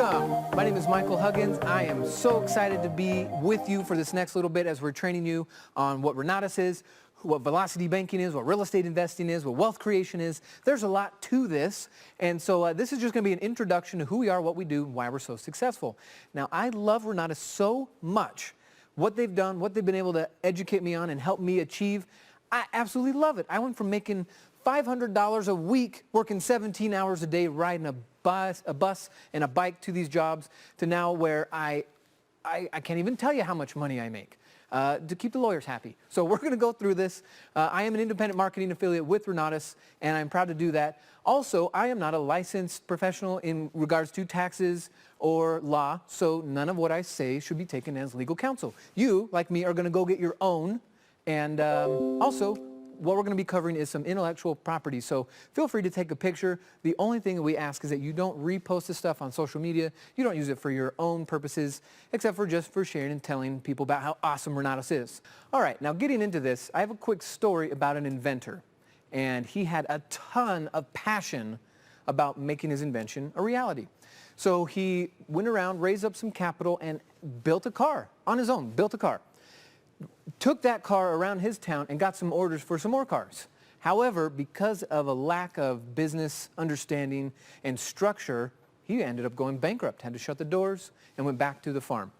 Welcome. My name is Michael Huggins. I am so excited to be with you for this next little bit as we're training you on what Renatus is, what velocity banking is, what real estate investing is, what wealth creation is. There's a lot to this. And so this is just going to be an introduction to who we are, what we do, and why we're so successful. Now, I love Renatus so much. What they've done, what they've been able to educate me on and help me achieve, I absolutely love it. I went from making $500 a week, working 17 hours a day, riding a bus and a bike to these jobs, to now where I can't even tell you how much money I make to keep the lawyers happy. So we're going to go through this. I am an independent marketing affiliate with Renatus, and I'm proud to do that. Also, I am not a licensed professional in regards to taxes or law, so none of what I say should be taken as legal counsel. You, like me, are going to go get your own, and also, what we're going to be covering is some intellectual property, so feel free to take a picture. The only thing that we ask is that you don't repost this stuff on social media. You don't use it for your own purposes, except for just for sharing and telling people about how awesome Renatus is. All right, now getting into this, I have a quick story about an inventor, and he had a ton of passion about making his invention a reality. So he went around, raised up some capital, and built a car on his own, built a car. Took that car around his town and got some orders for some more cars. However, because of a lack of business understanding and structure, he ended up going bankrupt, had to shut the doors, and went back to the farm.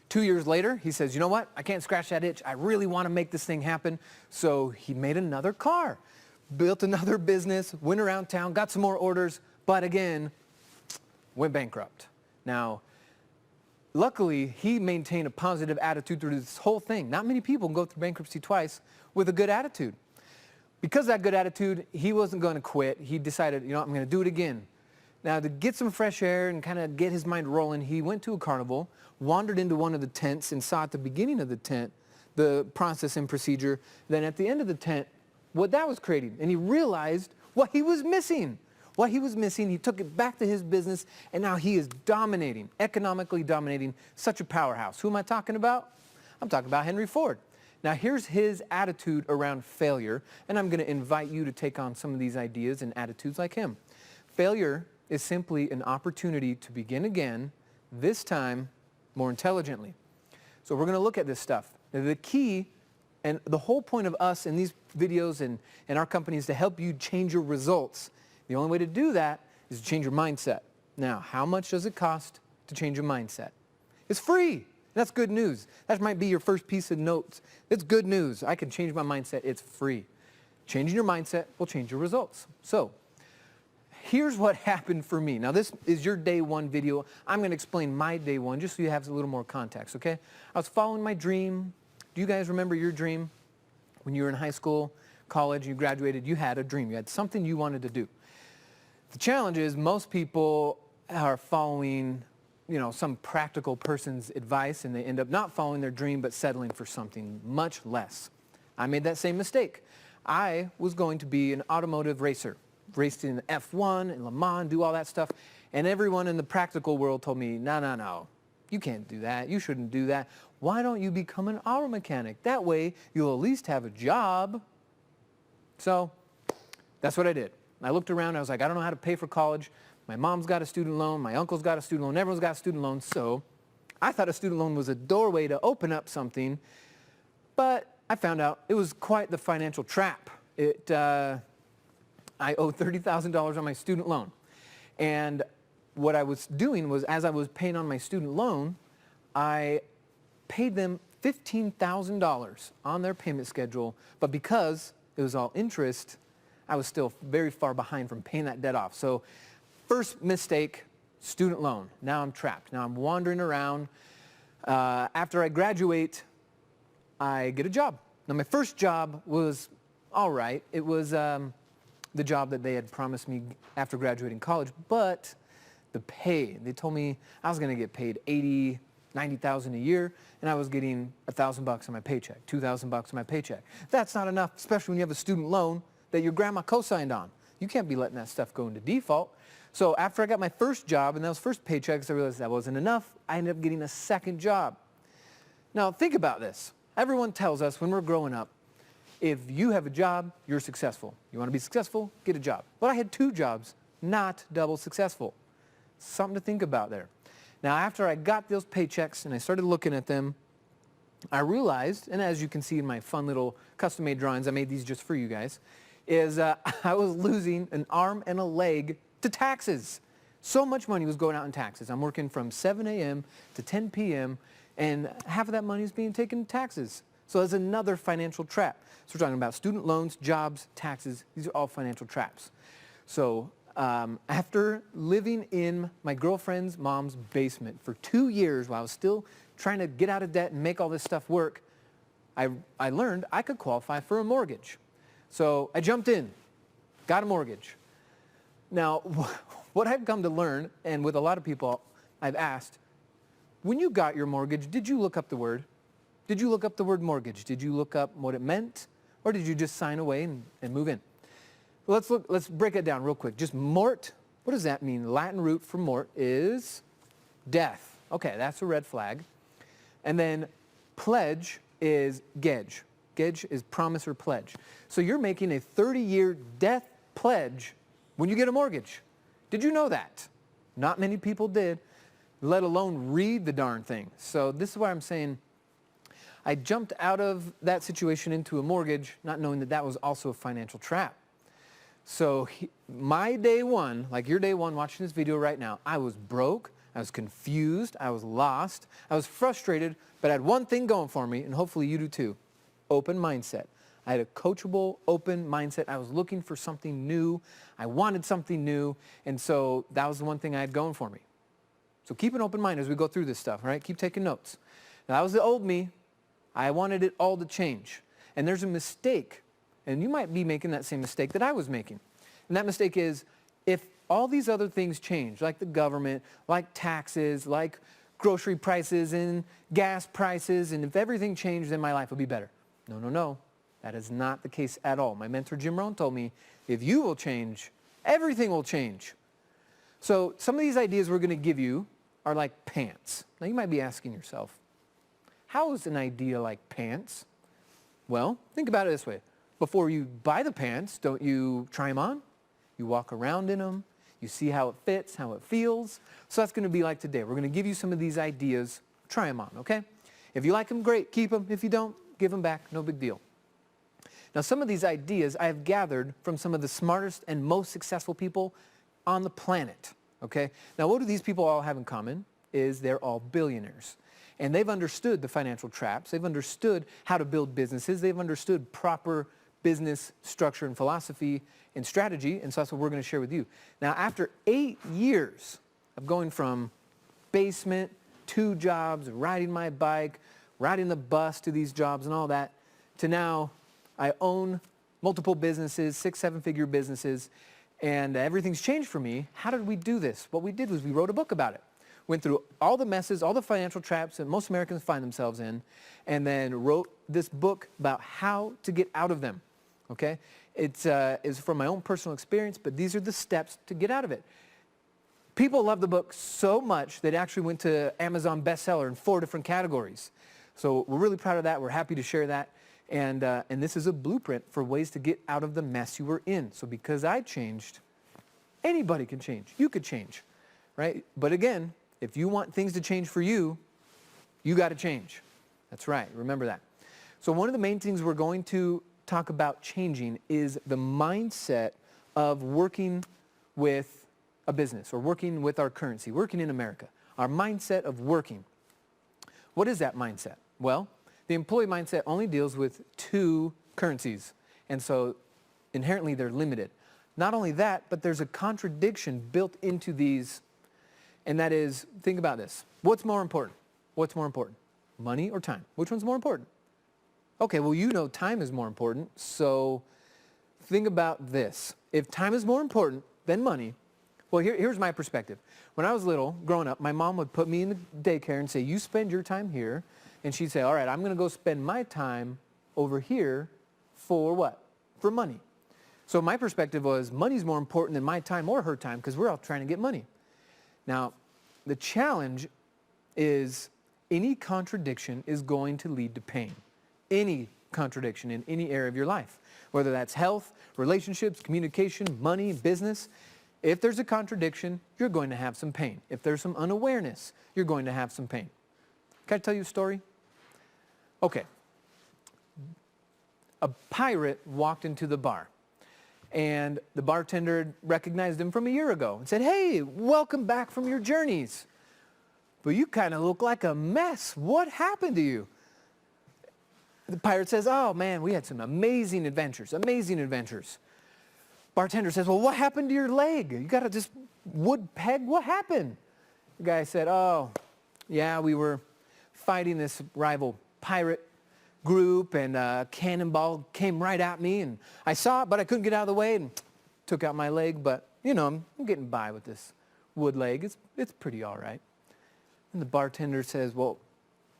2 years later, he says, you know what? I can't scratch that itch. I really want to make this thing happen. So he made another car, built another business, went around town, got some more orders, but again, went bankrupt. Now, luckily, he maintained a positive attitude through this whole thing. Not many people can go through bankruptcy twice with a good attitude. Because of that good attitude, he wasn't going to quit. He decided, you know, I'm going to do it again. Now, to get some fresh air and kind of get his mind rolling, he went to a carnival, wandered into one of the tents and saw at the beginning of the tent the process and procedure. Then at the end of the tent, what that was creating. And he realized what he was missing. What he was missing, he took it back to his business, and now he is dominating, economically dominating, such a powerhouse. Who am I talking about? I'm talking about Henry Ford. Now here's his attitude around failure, and I'm going to invite you to take on some of these ideas and attitudes like him. Failure is simply an opportunity to begin again, this time more intelligently. So we're going to look at this stuff. Now, the key and the whole point of us in these videos and our company is to help you change your results. The only way to do that is to change your mindset. Now, how much does it cost to change your mindset? It's free. That's good news. That might be your first piece of notes. It's good news. I can change my mindset. It's free. Changing your mindset will change your results. So, here's what happened for me. Now, this is your day one video. I'm going to explain my day one just so you have a little more context, okay? I was following my dream. Do you guys remember your dream? When you were in high school, college, you graduated, you had a dream. You had something you wanted to do. The challenge is most people are following, you know, some practical person's advice, and they end up not following their dream but settling for something much less. I made that same mistake. I was going to be an automotive racer, raced in F1 and Le Mans, do all that stuff, and everyone in the practical world told me, no, you can't do that. You shouldn't do that. Why don't you become an auto mechanic? That way you'll at least have a job. So that's what I did. I looked around, I was like, I don't know how to pay for college. My mom's got a student loan, my uncle's got a student loan, everyone's got a student loan, so I thought a student loan was a doorway to open up something, but I found out it was quite the financial trap. I owed $30,000 on my student loan, and what I was doing was, as I was paying on my student loan, I paid them $15,000 on their payment schedule, but because it was all interest, I was still very far behind from paying that debt off. So first mistake, student loan. Now I'm trapped. Now I'm wandering around. After I graduate, I get a job. Now my first job was all right. It was the job that they had promised me after graduating college, but the pay, they told me I was going to get paid $80,000, $90,000 a year, and I was getting $1,000 on my paycheck, $2,000 on my paycheck. That's not enough, especially when you have a student loan that your grandma co-signed on. You can't be letting that stuff go into default. So after I got my first job and those first paychecks, I realized that wasn't enough. I ended up getting a second job. Now think about this. Everyone tells us when we're growing up, if you have a job, you're successful. You want to be successful, get a job. But I had two jobs, not double successful. Something to think about there. Now, after I got those paychecks and I started looking at them, I realized, and as you can see in my fun little custom-made drawings, I made these just for you guys, is I was losing an arm and a leg to taxes. So much money was going out in taxes. I'm working from 7 a.m. to 10 p.m., and half of that money is being taken in taxes. So that's another financial trap. So we're talking about student loans, jobs, taxes. These are all financial traps. So after living in my girlfriend's mom's basement for 2 years while I was still trying to get out of debt and make all this stuff work, I learned I could qualify for a mortgage. So I jumped in, got a mortgage. Now, what I've come to learn, and with a lot of people I've asked, when you got your mortgage, did you look up the word? Did you look up the word mortgage? Did you look up what it meant? Or did you just sign away and move in? Well, let's break it down real quick. Just mort, what does that mean? The Latin root for mort is death. Okay, that's a red flag. And then pledge is gage. Gage is promise or pledge. So you're making a 30-year death pledge when you get a mortgage. Did you know that? Not many people did, let alone read the darn thing. So this is why I'm saying I jumped out of that situation into a mortgage, not knowing that that was also a financial trap. So my day one, like your day one watching this video right now, I was broke, I was confused, I was lost, I was frustrated, but I had one thing going for me, and hopefully you do too, open mindset. I had a coachable, open mindset. I was looking for something new. I wanted something new, and so that was the one thing I had going for me. So keep an open mind as we go through this stuff, right? Keep taking notes. Now, that was the old me. I wanted it all to change. And there's a mistake, and you might be making that same mistake that I was making. And that mistake is, if all these other things change, like the government, like taxes, like grocery prices and gas prices, and if everything changed, then my life would be better. No, no, no. That is not the case at all. My mentor, Jim Rohn, told me, if you will change, everything will change. So some of these ideas we're going to give you are like pants. Now, you might be asking yourself, how is an idea like pants? Well, think about it this way. Before you buy the pants, don't you try them on? You walk around in them. You see how it fits, how it feels. So that's going to be like today. We're going to give you some of these ideas. Try them on, okay? If you like them, great. Keep them. If you don't, give them back. No big deal. Now, some of these ideas I have gathered from some of the smartest and most successful people on the planet, okay? Now, what do these people all have in common? Is they're all billionaires. And they've understood the financial traps. They've understood how to build businesses. They've understood proper business structure and philosophy and strategy, and so that's what we're going to share with you. Now, after 8 years of going from basement, 2 jobs, riding my bike, riding the bus to these jobs and all that, to now I own multiple businesses, 6, 7-figure businesses, and everything's changed for me. How did we do this? What we did was we wrote a book about it. Went through all the messes, all the financial traps that most Americans find themselves in, and then wrote this book about how to get out of them, okay? It's from my own personal experience, but these are the steps to get out of it. People love the book so much that it actually went to Amazon bestseller in 4 different categories. So we're really proud of that. We're happy to share that. And this is a blueprint for ways to get out of the mess you were in. So because I changed, anybody can change. You could change, right? But again, if you want things to change for you, you got to change. That's right. Remember that. So one of the main things we're going to talk about changing is the mindset of working with a business or working with our currency, working in America. Our mindset of working. What is that mindset? Well, the employee mindset only deals with 2 currencies, and so inherently they're limited. Not only that, but there's a contradiction built into these, and that is, think about this. What's more important? What's more important? Money or time? Which one's more important? Okay, well, you know time is more important, so think about this. If time is more important than money, well, here's my perspective. When I was little, growing up, my mom would put me in the daycare and say, you spend your time here, and she'd say, all right, I'm going to go spend my time over here for what? For money. So my perspective was money's more important than my time or her time because we're all trying to get money. Now, the challenge is any contradiction is going to lead to pain. Any contradiction in any area of your life, whether that's health, relationships, communication, money, business. If there's a contradiction, you're going to have some pain. If there's some unawareness, you're going to have some pain. Can I tell you a story? Okay. A pirate walked into the bar, and the bartender recognized him from a year ago and said, "Hey, welcome back from your journeys. But you kind of look like a mess. What happened to you?" The pirate says, "Oh man, we had some amazing adventures, amazing adventures." Bartender says, "Well, what happened to your leg? You got this wood peg? What happened?" The guy said, "Oh, yeah, we were fighting this rival pirate group, and a cannonball came right at me, and I saw it, but I couldn't get out of the way and took out my leg. But, you know, I'm getting by with this wood leg. It's pretty all right." And the bartender says, well,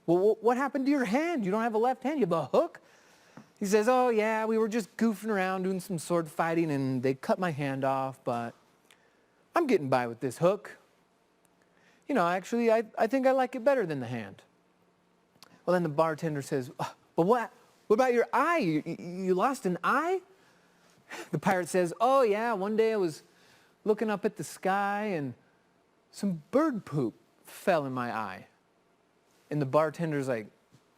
what happened to your hand? You don't have a left hand. You have a hook?" He says, "Oh, yeah, we were just goofing around doing some sword fighting, and they cut my hand off, but I'm getting by with this hook. You know, actually, I think I like it better than the hand." Well, then the bartender says, "Well, what about your eye? You lost an eye?" The pirate says, "Oh, yeah, one day I was looking up at the sky, and some bird poop fell in my eye." And the bartender's like,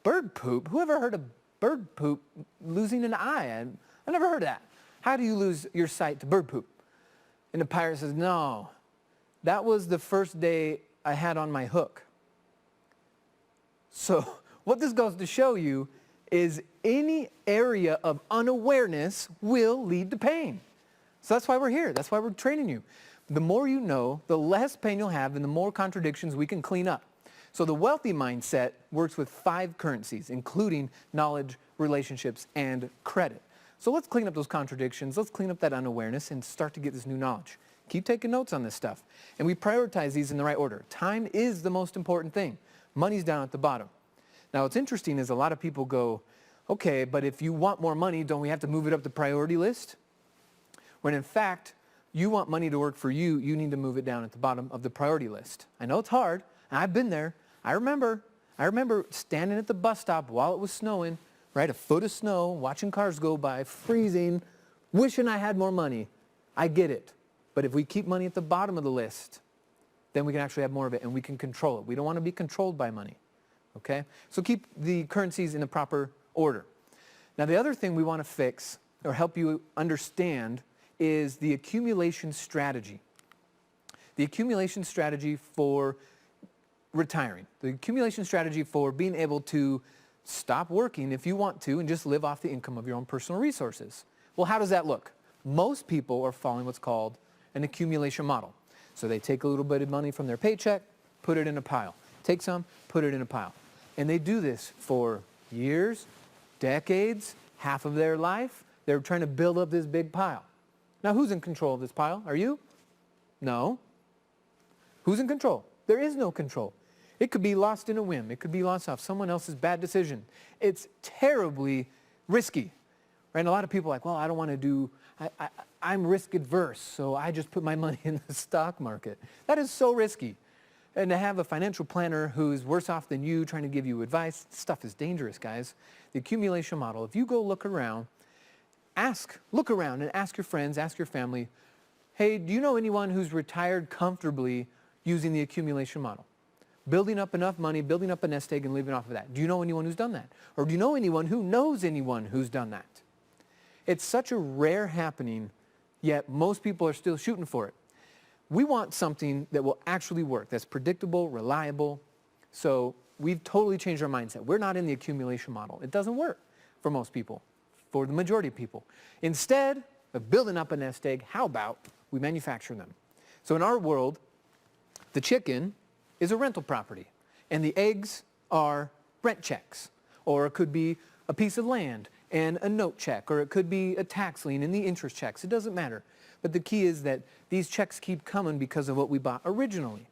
"Bird poop? Who ever heard of bird poop losing an eye? I never heard of that. How do you lose your sight to bird poop?" And the pirate says, "No, that was the first day I had on my hook." So what this goes to show you is any area of unawareness will lead to pain. So that's why we're here. That's why we're training you. The more you know, the less pain you'll have and the more contradictions we can clean up. So the wealthy mindset works with 5 currencies, including knowledge, relationships, and credit. So let's clean up those contradictions. Let's clean up that unawareness and start to get this new knowledge. Keep taking notes on this stuff. And we prioritize these in the right order. Time is the most important thing. Money's down at the bottom. Now, what's interesting is a lot of people go, "Okay, but if you want more money, don't we have to move it up the priority list?" When in fact, you want money to work for you, you need to move it down at the bottom of the priority list. I know it's hard. I've been there. I remember standing at the bus stop while it was snowing, right? A foot of snow, watching cars go by, freezing, wishing I had more money. I get it. But if we keep money at the bottom of the list, then we can actually have more of it and we can control it. We don't want to be controlled by money. Okay? So keep the currencies in the proper order. Now, the other thing we want to fix or help you understand is the accumulation strategy. The accumulation strategy for retiring. The accumulation strategy for being able to stop working if you want to and just live off the income of your own personal resources. Well, how does that look? Most people are following what's called an accumulation model. So they take a little bit of money from their paycheck, put it in a pile. Take some, put it in a pile. And they do this for years, decades, half of their life. They're trying to build up this big pile. Now, who's in control of this pile? Are you? No. Who's in control? There is no control. It could be lost in a whim. It could be lost off someone else's bad decision. It's terribly risky. Right? And a lot of people are like, well, I don't want to do, I'm risk adverse, so I just put my money in the stock market. That is so risky. And to have a financial planner who's worse off than you trying to give you advice, stuff is dangerous, guys. The accumulation model, if you go look around and ask your friends, ask your family, hey, do you know anyone who's retired comfortably using the accumulation model? Building up enough money, building up a nest egg and living off of that. Do you know anyone who's done that? Or do you know anyone who knows anyone who's done that? It's such a rare happening, yet most people are still shooting for it. We want something that will actually work, that's predictable, reliable. So we've totally changed our mindset. We're not in the accumulation model. It doesn't work for most people, for the majority of people. Instead of building up a nest egg, how about we manufacture them? So in our world, the chicken is a rental property, and the eggs are rent checks, or it could be a piece of land and a note check, or it could be a tax lien and the interest checks. It doesn't matter. But the key is that these checks keep coming because of what we bought originally,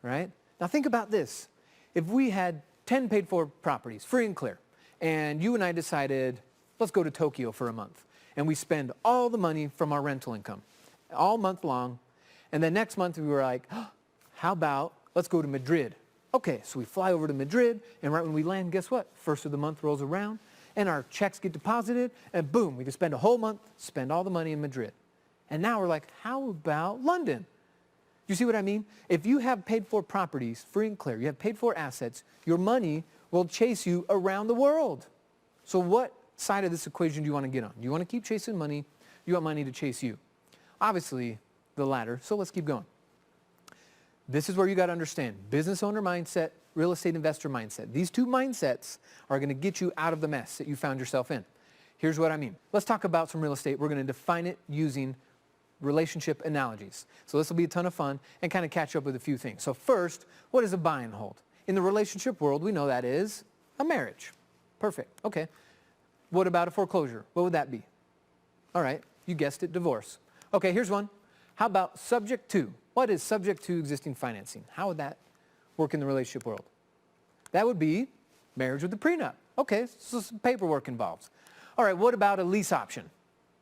right? Now think about this. If we had 10 paid for properties, free and clear, and you and I decided, let's go to Tokyo for a month, and we spend all the money from our rental income, all month long, and then next month we were like, how about let's go to Madrid? Okay, so we fly over to Madrid, and right when we land, guess what? First of the month rolls around, and our checks get deposited, and boom, we can spend a whole month, spend all the money in Madrid. And now we're like, how about London? You see what I mean? If you have paid for properties, free and clear, you have paid for assets, your money will chase you around the world. So what side of this equation do you want to get on? Do you want to keep chasing money? You want money to chase you? Obviously, the latter. So let's keep going. This is where you got to understand business owner mindset, real estate investor mindset. These two mindsets are going to get you out of the mess that you found yourself in. Here's what I mean. Let's talk about some real estate. We're going to define it using relationship analogies. So this will be a ton of fun and kind of catch up with a few things. So first, what is a buy and hold? In the relationship world, we know that is a marriage. Perfect. Okay. What about a foreclosure? What would that be? All right. You guessed it, divorce. Okay, here's one. How about subject to? What is subject to existing financing? How would that work in the relationship world? That would be marriage with a prenup. Okay, so some paperwork involved. All right, what about a lease option?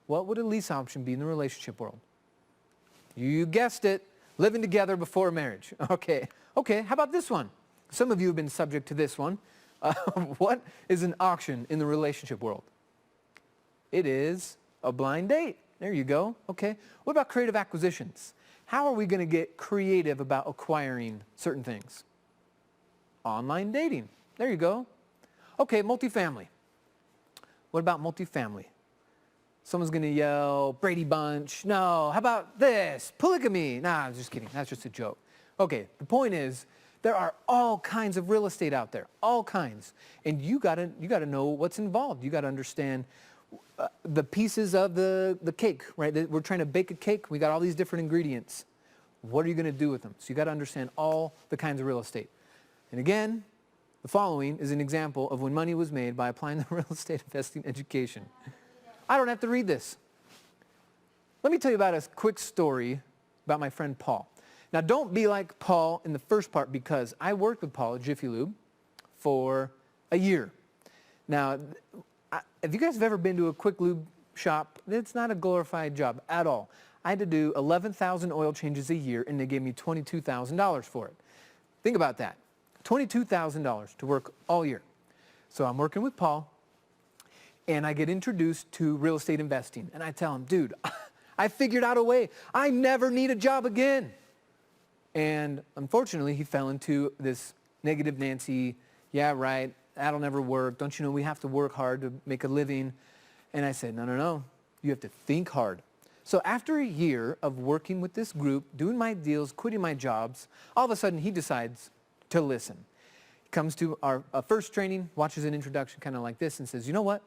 What would a lease option be in the relationship world? You guessed it, living together before marriage. Okay, how about this one? Some of you have been subject to this one. What is an auction in the relationship world? It is a blind date. There you go. Okay, what about creative acquisitions? How are we going to get creative about acquiring certain things? Online dating. There you go. Okay, multifamily. What about multifamily? Someone's going to yell, Brady Bunch. No, how about this? Polygamy. Nah, I'm just kidding. That's just a joke. Okay, the point is, there are all kinds of real estate out there, all kinds. And you gotta know what's involved. You got to understand the pieces of the cake, right? We're trying to bake a cake. We got all these different ingredients. What are you going to do with them? So you got to understand all the kinds of real estate. And again, the following is an example of when money was made by applying the real estate investing education. I don't have to read this. Let me tell you about a quick story about my friend Paul. Now, don't be like Paul in the first part, because I worked with Paul at Jiffy Lube for a year. Now, if you guys have ever been to a quick lube shop, it's not a glorified job at all. I had to do 11,000 oil changes a year, and they gave me $22,000 for it. Think about that. $22,000 to work all year. So I'm working with Paul, and I get introduced to real estate investing. And I tell him, dude, I figured out a way. I never need a job again. And unfortunately, he fell into this negative Nancy, yeah, right, that'll never work. Don't you know we have to work hard to make a living? And I said, no. You have to think hard. So after a year of working with this group, doing my deals, quitting my jobs, all of a sudden he decides to listen. He comes to our first training, watches an introduction kind of like this, and says, you know what?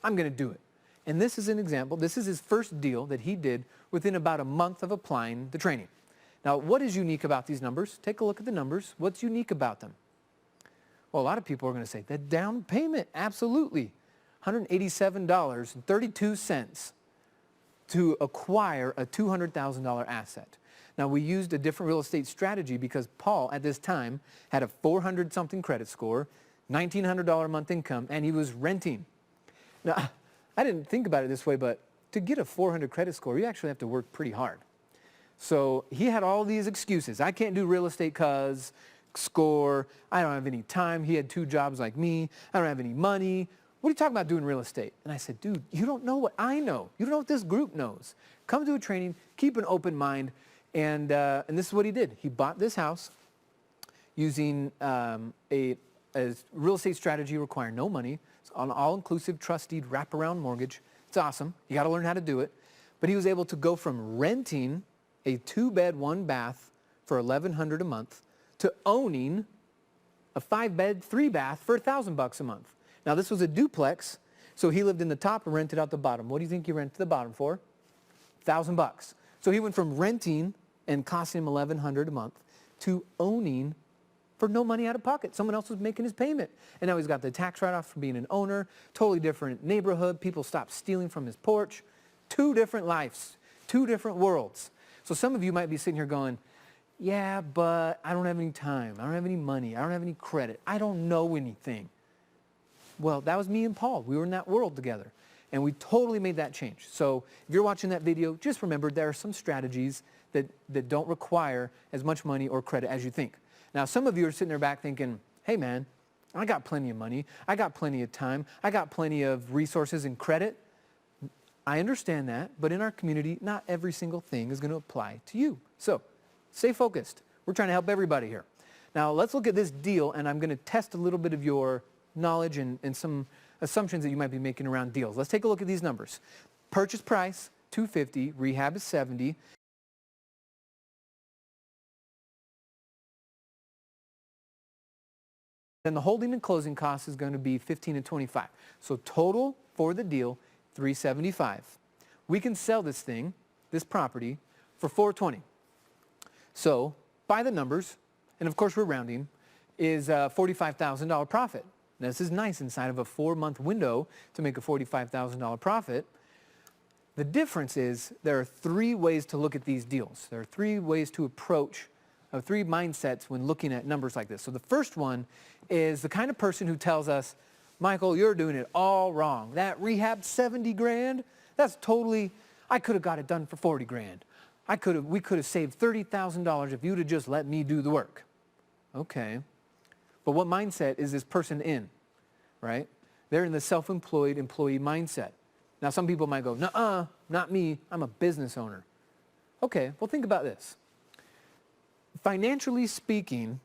I'm going to do it. And this is an example. This is his first deal that he did within about a month of applying the training. Now, what is unique about these numbers? Take a look at the numbers. What's unique about them? Well, a lot of people are going to say, the down payment, absolutely. $187.32 to acquire a $200,000 asset. Now, we used a different real estate strategy because Paul, at this time, had a 400-something credit score, $1,900 a month income, and he was renting. Now, I didn't think about it this way, but to get a 400 credit score, you actually have to work pretty hard. So he had all these excuses. I can't do real estate because score. I don't have any time. He had 2 jobs like me. I don't have any money. What are you talking about doing real estate? And I said, dude, you don't know what I know. You don't know what this group knows. Come to a training, keep an open mind. And this is what he did. He bought this house using a real estate strategy requiring no money. It's an all-inclusive trust deed wraparound mortgage. It's awesome. You got to learn how to do it. But he was able to go from renting a 2-bed, 1-bath for $1,100 a month to owning a 5-bed, 3-bath for $1,000 a month. Now, this was a duplex, so he lived in the top and rented out the bottom. What do you think he rented the bottom for? $1,000. So he went from renting and costing him $1,100 a month to owning for no money out of pocket. Someone else was making his payment. And now he's got the tax write-off from being an owner, totally different neighborhood. People stopped stealing from his porch. 2 different lives, 2 different worlds. So some of you might be sitting here going, yeah, but I don't have any time. I don't have any money. I don't have any credit. I don't know anything. Well, that was me and Paul. We were in that world together. And we totally made that change. So if you're watching that video, just remember there are some strategies that don't require as much money or credit as you think. Now, some of you are sitting there back thinking, hey, man, I got plenty of money. I got plenty of time. I got plenty of resources and credit. I understand that, but in our community, not every single thing is going to apply to you. So stay focused. We're trying to help everybody here. Now let's look at this deal, and I'm going to test a little bit of your knowledge and some assumptions that you might be making around deals. Let's take a look at these numbers. Purchase price, $250, rehab is $70. Then the holding and closing cost is going to be $15 and $25. So total for the deal, $375. We can sell this thing, this property, for $420. So by the numbers, and of course we're rounding, is a $45,000 profit. Now, this is nice inside of a 4-month window to make a $45,000 profit. The difference is there are 3 ways to look at these deals. There are 3 ways to approach, 3 mindsets when looking at numbers like this. So the first one is the kind of person who tells us, Michael, you're doing it all wrong. That rehab 70 grand, that's totally, I could have got it done for 40 grand. We could have saved $30,000 if you'd have just let me do the work. Okay. But what mindset is this person in, right? They're in the self-employed employee mindset. Now, some people might go, nuh-uh, not me, I'm a business owner. Okay, well, think about this. Financially speaking,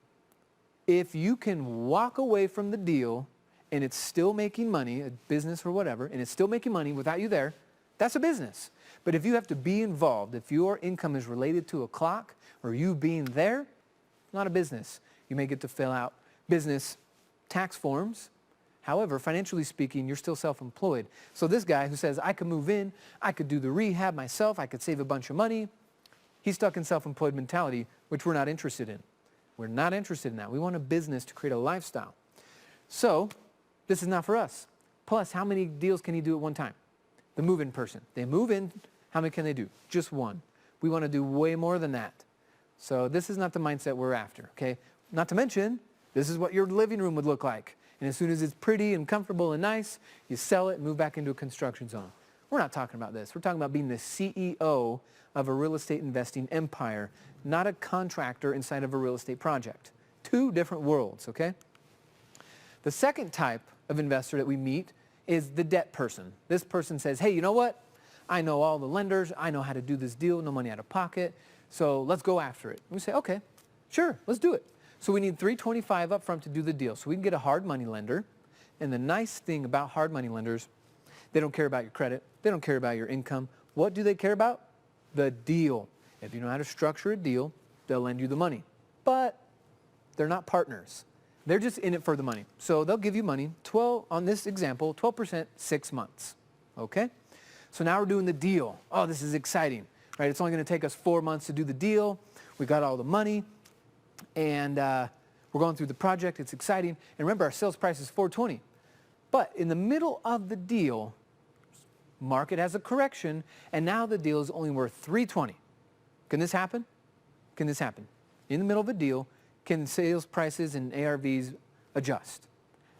if you can walk away from the deal and it's still making money, a business or whatever, and it's still making money without you there, that's a business. But if you have to be involved, if your income is related to a clock or you being there, not a business. You may get to fill out business tax forms. However, financially speaking, you're still self-employed. So this guy who says, I could move in, I could do the rehab myself, I could save a bunch of money, he's stuck in self-employed mentality, which we're not interested in. We're not interested in that. We want a business to create a lifestyle. So this is not for us. Plus, how many deals can he do at one time? The move-in person. They move in, how many can they do? Just one. We want to do way more than that. So this is not the mindset we're after, okay? Not to mention, this is what your living room would look like. And as soon as it's pretty and comfortable and nice, you sell it and move back into a construction zone. We're not talking about this. We're talking about being the CEO of a real estate investing empire, not a contractor inside of a real estate project. 2 different worlds, okay? The second type of investor that we meet is the debt person. This person says, hey, you know what? I know all the lenders. I know how to do this deal, no money out of pocket. So let's go after it. And we say, okay, sure, let's do it. So we need $325 up front to do the deal. So we can get a hard money lender. And the nice thing about hard money lenders, they don't care about your credit. They don't care about your income. What do they care about? The deal. If you know how to structure a deal, they'll lend you the money. But they're not partners. They're just in it for the money. So they'll give you money, on this example, 12%, 6 months. Okay? So now we're doing the deal. Oh, this is exciting, right? It's only going to take us 4 months to do the deal. We got all the money. And we're going through the project. It's exciting. And remember, our sales price is $420. But in the middle of the deal, market has a correction, and now the deal is only worth $320. Can this happen? Can this happen? In the middle of a deal, can sales prices and ARVs adjust?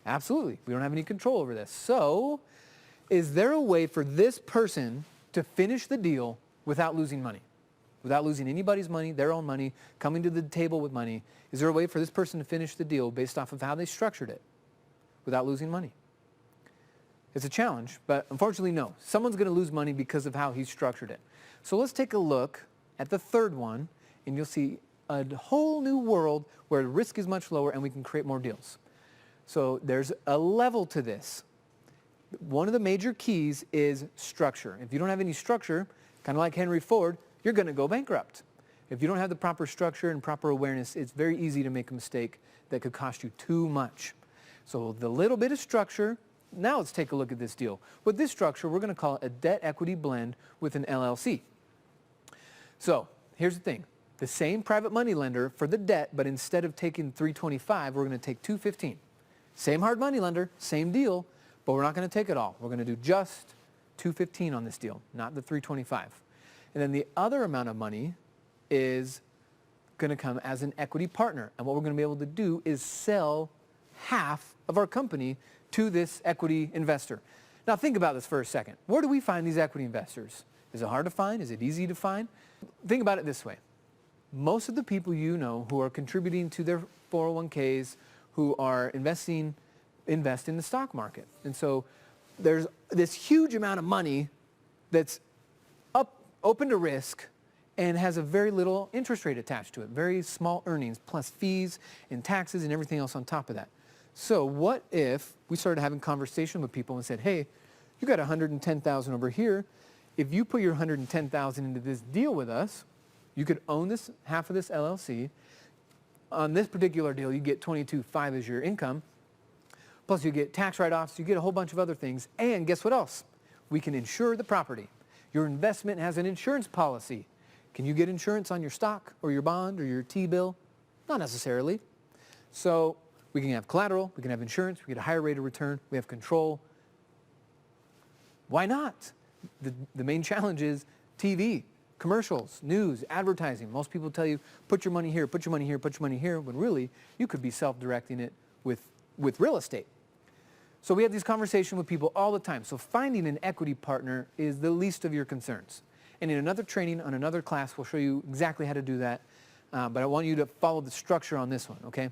Absolutely. We don't have any control over this. So is there a way for this person to finish the deal without losing money? Without losing anybody's money, their own money, coming to the table with money? Is there a way for this person to finish the deal based off of how they structured it without losing money? It's a challenge, but unfortunately, no. Someone's going to lose money because of how he structured it. So let's take a look at the third one, and you'll see a whole new world where the risk is much lower and we can create more deals. So there's a level to this. One of the major keys is structure. If you don't have any structure, kind of like Henry Ford, you're going to go bankrupt. If you don't have the proper structure and proper awareness, it's very easy to make a mistake that could cost you too much. So the little bit of structure, now let's take a look at this deal. With this structure, we're going to call it a debt equity blend with an LLC. So here's the thing. The same private money lender for the debt, but instead of taking $325, we're going to take $215. Same hard money lender, same deal, but we're not going to take it all. We're going to do just $215 on this deal, not the $325. And then the other amount of money is going to come as an equity partner. And what we're going to be able to do is sell half of our company to this equity investor. Now think about this for a second. Where do we find these equity investors? Is it hard to find? Is it easy to find? Think about it this way. Most of the people you know who are contributing to their 401ks, who are invest in the stock market. And so there's this huge amount of money that's open to risk and has a very little interest rate attached to it, very small earnings plus fees and taxes and everything else on top of that. So what if we started having conversation with people and said, hey, you got 110,000 over here. If you put your 110,000 into this deal with us, you could own this half of this LLC. On this particular deal, you get 22.5 as your income. Plus you get tax write-offs, you get a whole bunch of other things. And guess what else? We can insure the property. Your investment has an insurance policy. Can you get insurance on your stock or your bond or your T-bill? Not necessarily. So we can have collateral, we can have insurance, we get a higher rate of return, we have control. Why not? The main challenge is TV, commercials, news, advertising. Most people tell you, put your money here, put your money here, put your money here, when really you could be self-directing it with real estate. So we have these conversations with people all the time. So finding an equity partner is the least of your concerns. And in another training, on another class, we'll show you exactly how to do that. But I want you to follow the structure on this one, okay?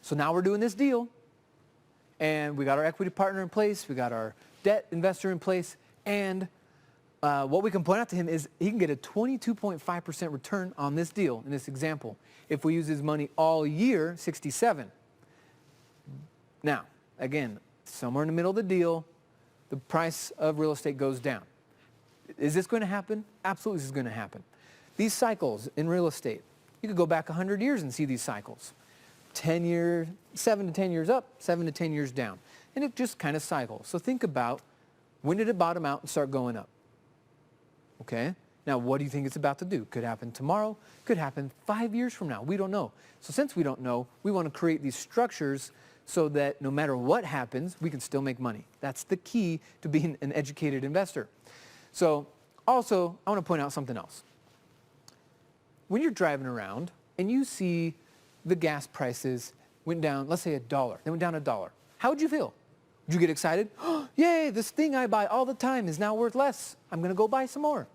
So now we're doing this deal, and we got our equity partner in place, we got our debt investor in place, and what we can point out to him is he can get a 22.5% return on this deal, in this example. If we use his money all year, 67. Now, again, somewhere in the middle of the deal, the price of real estate goes down. Is this going to happen? Absolutely, this is going to happen. These cycles in real estate, you could go back 100 years and see these cycles. 7 to 10 years up, 7 to 10 years down. And it just kind of cycles. So think about, when did it bottom out and start going up? Okay? Now, what do you think it's about to do? Could happen tomorrow, could happen 5 years from now. We don't know. So since we don't know, we want to create these structures so that no matter what happens, we can still make money. That's the key to being an educated investor. So also, I want to point out something else. When you're driving around and you see the gas prices went down, let's say $1, they went down $1. How would you feel? Would you get excited? Oh, yay, this thing I buy all the time is now worth less. I'm going to go buy some more.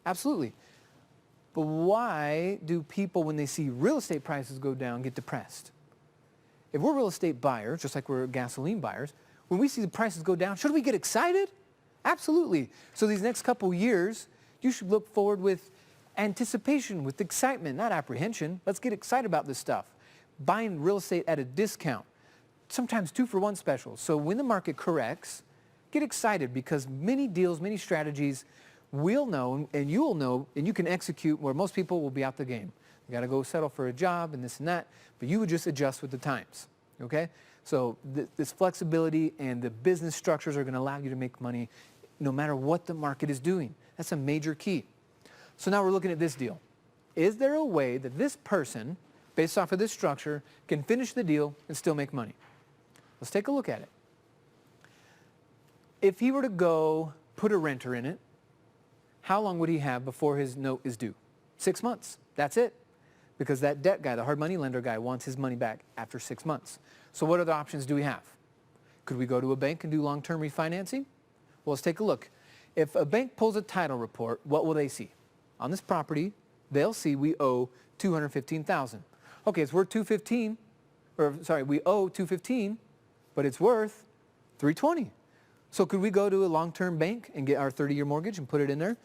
Absolutely. But why do people, when they see real estate prices go down, get depressed? If we're real estate buyers, just like we're gasoline buyers, when we see the prices go down, should we get excited? Absolutely. So these next couple years, you should look forward with anticipation, with excitement, not apprehension. Let's get excited about this stuff. Buying real estate at a discount, sometimes 2-for-1 specials. So when the market corrects, get excited, because many deals, many strategies we'll know and you'll know and you can execute where most people will be out the game. You got to go settle for a job and this and that, but you would just adjust with the times, okay? So this flexibility and the business structures are going to allow you to make money no matter what the market is doing. That's a major key. So now we're looking at this deal. Is there a way that this person, based off of this structure, can finish the deal and still make money? Let's take a look at it. If he were to go put a renter in it, how long would he have before his note is due? 6 months. That's it. Because that debt guy, the hard money lender guy, wants his money back after 6 months. So what other options do we have? Could we go to a bank and do long-term refinancing? Well, let's take a look. If a bank pulls a title report, what will they see? On this property, they'll see we owe $215,000. Okay, it's worth $215, or sorry, we owe $215, but it's worth $320. So could we go to a long-term bank and get our 30-year mortgage and put it in there?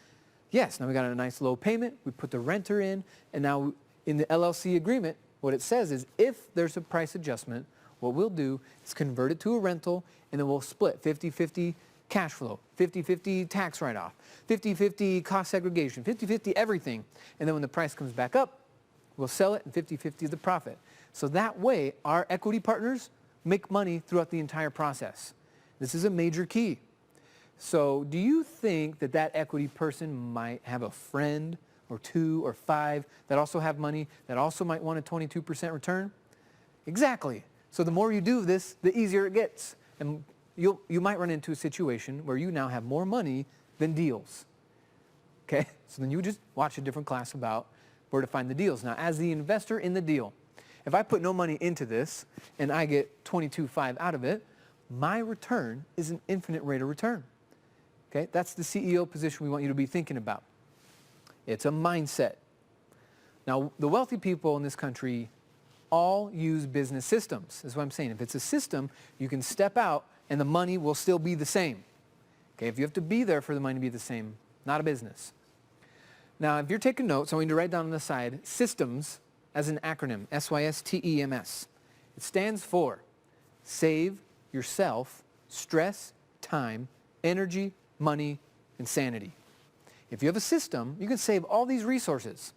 Yes, now we got a nice low payment, we put the renter in, and now in the LLC agreement, what it says is if there's a price adjustment, what we'll do is convert it to a rental, and then we'll split 50-50 cash flow, 50-50 tax write-off, 50-50 cost segregation, 50-50 everything. And then when the price comes back up, we'll sell it, and 50-50 is the profit. So that way, our equity partners make money throughout the entire process. This is a major key. So do you think that that equity person might have a friend or 2 or 5 that also have money that also might want a 22% return? Exactly. So the more you do this, the easier it gets. And you might run into a situation where you now have more money than deals. Okay? So then you just watch a different class about where to find the deals. Now, as the investor in the deal, if I put no money into this and I get 22.5 out of it, my return is an infinite rate of return. Okay? That's the CEO position we want you to be thinking about. It's a mindset. Now, the wealthy people in this country all use business systems. That's what I'm saying. If it's a system, you can step out and the money will still be the same. Okay, if you have to be there for the money to be the same, not a business. Now, if you're taking notes, I want you to write down on the side, systems as an acronym, SYSTEMS. It stands for save yourself stress, time, energy, money, and sanity. If you have a system, you can save all these resources.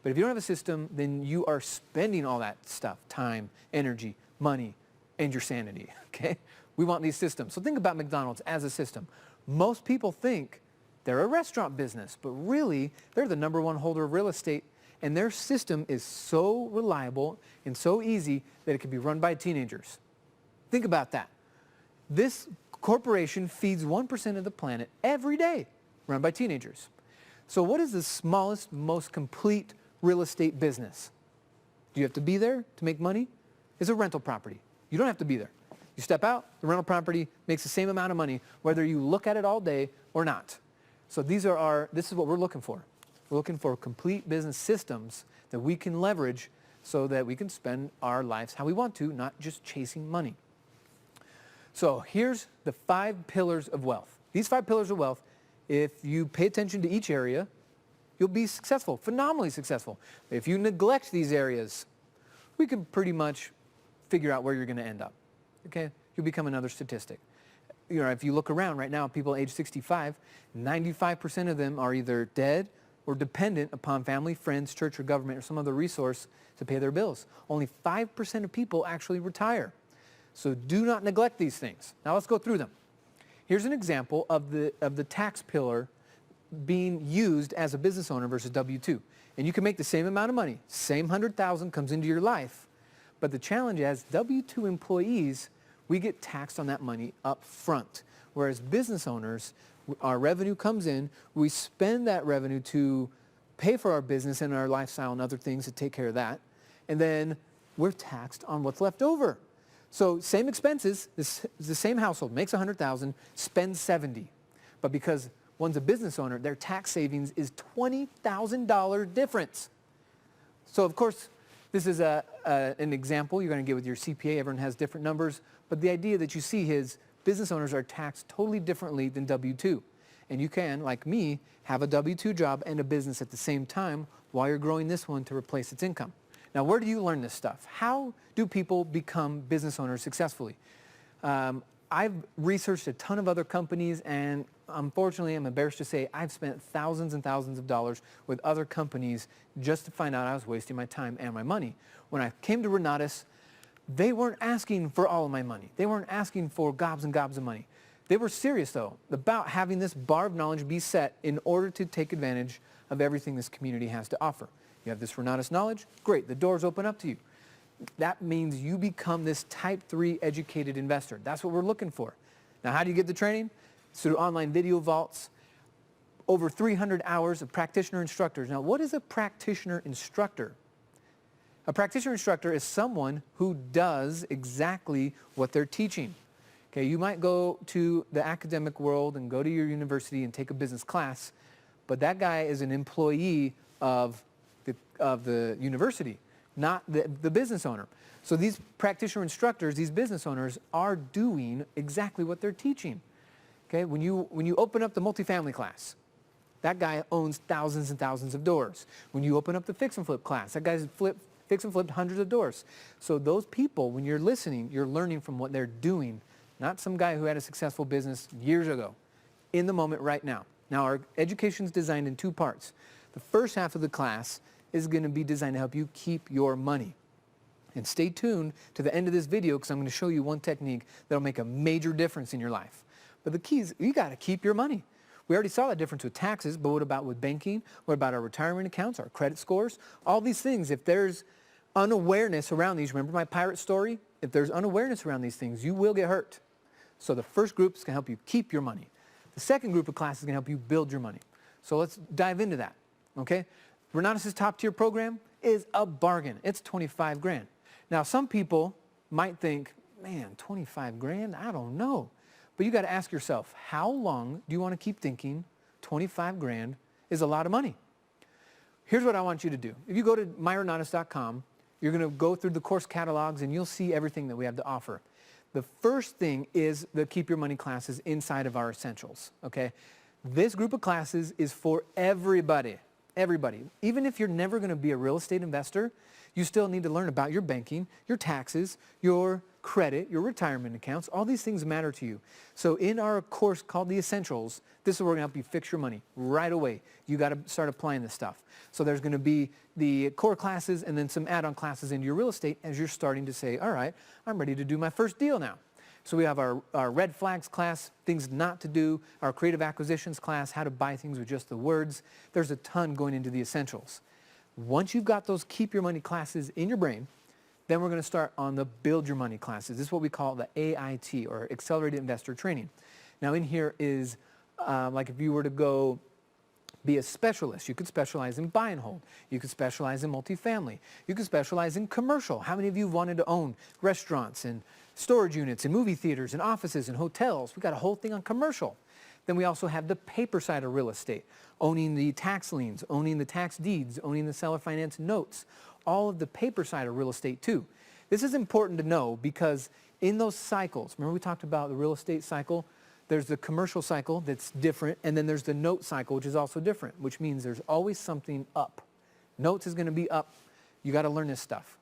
But if you don't have a system, then you are spending all that stuff, time, energy, money, and your sanity, okay? We want these systems. So think about McDonald's as a system. Most people think they're a restaurant business, but really, they're the #1 holder of real estate, and their system is so reliable and so easy that it can be run by teenagers. Think about that. This corporation feeds 1% of the planet every day, run by teenagers. So what is the smallest, most complete real estate business? Do you have to be there to make money? It's a rental property. You don't have to be there. You step out, the rental property makes the same amount of money whether you look at it all day or not. So this is what we're looking for. We're looking for complete business systems that we can leverage so that we can spend our lives how we want to, not just chasing money. So here's the 5 pillars of wealth. These 5 pillars of wealth, if you pay attention to each area, you'll be successful, phenomenally successful. If you neglect these areas, we can pretty much figure out where you're going to end up. Okay? You'll become another statistic. You know, if you look around right now, people age 65, 95% of them are either dead or dependent upon family, friends, church, or government, or some other resource to pay their bills. Only 5% of people actually retire. So do not neglect these things. Now let's go through them. Here's an example of the tax pillar being used as a business owner versus W-2. And you can make the same amount of money. Same $100,000 comes into your life. But the challenge is W-2 employees, we get taxed on that money up front. Whereas business owners, our revenue comes in, we spend that revenue to pay for our business and our lifestyle and other things to take care of that. And then we're taxed on what's left over. So same expenses, the same household makes $100,000, spends $70,000. But because one's a business owner, their tax savings is $20,000 difference. So of course, this is an example you're going to get with your CPA. Everyone has different numbers. But the idea that you see is business owners are taxed totally differently than W-2. And you can, like me, have a W-2 job and a business at the same time while you're growing this one to replace its income. Now, where do you learn this stuff? How do people become business owners successfully? I've researched a ton of other companies, and unfortunately, I'm embarrassed to say, I've spent thousands and thousands of dollars with other companies just to find out I was wasting my time and my money. When I came to Renatus, they weren't asking for all of my money. They weren't asking for gobs and gobs of money. They were serious, though, about having this bar of knowledge be set in order to take advantage of everything this community has to offer. You have this Renatus knowledge, great, the doors open up to you. That means you become this type 3 educated investor. That's what we're looking for. Now, how do you get the training? It's through online video vaults, over 300 hours of practitioner instructors. Now, what is a practitioner instructor? A practitioner instructor is someone who does exactly what they're teaching. Okay, you might go to the academic world and go to your university and take a business class, but that guy is an employee of the university, not the business owner. So these practitioner instructors, these business owners, are doing exactly what they're teaching. Okay, when you open up the multifamily class, that guy owns thousands and thousands of doors. When you open up the fix and flip class, that guy's fix and flipped hundreds of doors. So those people, when you're listening, you're learning from what they're doing, not some guy who had a successful business years ago, in the moment right now. Now, our education is designed in 2 parts. The first half of the class is going to be designed to help you keep your money. And stay tuned to the end of this video because I'm going to show you one technique that will make a major difference in your life. But the key is you got to keep your money. We already saw that difference with taxes, but what about with banking? What about our retirement accounts, our credit scores? All these things, if there's unawareness around these, remember my pirate story? If there's unawareness around these things, you will get hurt. So the first group is going to help you keep your money. The second group of classes is going to help you build your money. So let's dive into that, okay? Renatus' top tier program is a bargain. It's 25 grand. Now, some people might think, man, 25 grand? I don't know. But you got to ask yourself, how long do you want to keep thinking 25 grand is a lot of money? Here's what I want you to do. If you go to myrenatus.com, you're going to go through the course catalogs and you'll see everything that we have to offer. The first thing is the Keep Your Money classes inside of our essentials, okay? This group of classes is for everybody, everybody. Even if you're never going to be a real estate investor, you still need to learn about your banking, your taxes, your credit, your retirement accounts. All these things matter to you. So in our course called The Essentials, this is where we're going to help you fix your money right away. You got to start applying this stuff. So there's going to be the core classes and then some add-on classes into your real estate as you're starting to say, all right, I'm ready to do my first deal now. So we have our red flags class, things not to do, our creative acquisitions class, how to buy things with just the words. There's a ton going into the essentials. Once you've got those Keep Your Money classes in your brain, then we're going to start on the Build Your Money classes. This is what we call the AIT, or Accelerated Investor Training. Now in here is, like if you were to go be a specialist, you could specialize in buy and hold. You could specialize in multifamily. You could specialize in commercial. How many of you wanted to own restaurants and storage units and movie theaters and offices and hotels? We got a whole thing on commercial. Then we also have the paper side of real estate, owning the tax liens, owning the tax deeds, owning the seller finance notes, all of the paper side of real estate too. This is important to know because in those cycles, remember we talked about the real estate cycle? There's the commercial cycle that's different, and then there's the note cycle, which is also different, which means there's always something up. Notes is going to be up. You got to learn this stuff.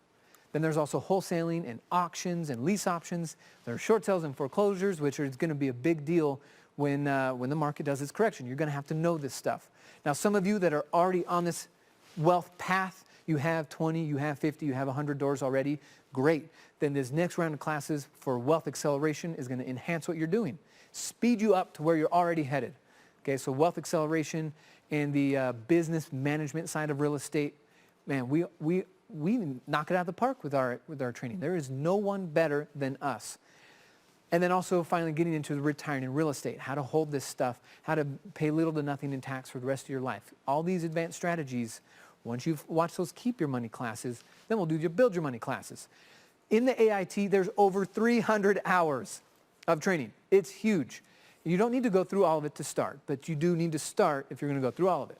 Then there's also wholesaling and auctions and lease options. There are short sales and foreclosures, which is going to be a big deal when the market does its correction. You're going to have to know this stuff. Now, some of you that are already on this wealth path, you have 20, you have 50, you have 100 doors already, great. Then this next round of classes for wealth acceleration is going to enhance what you're doing, speed you up to where you're already headed. Okay, so wealth acceleration and the business management side of real estate, man, we knock it out of the park with our training. There is no one better than us. And then also finally getting into the retiring in real estate, how to hold this stuff, how to pay little to nothing in tax for the rest of your life. All these advanced strategies, once you've watched those Keep Your Money classes, then we'll do your Build Your Money classes. In the AIT, there's over 300 hours of training. It's huge. You don't need to go through all of it to start, but you do need to start if you're going to go through all of it.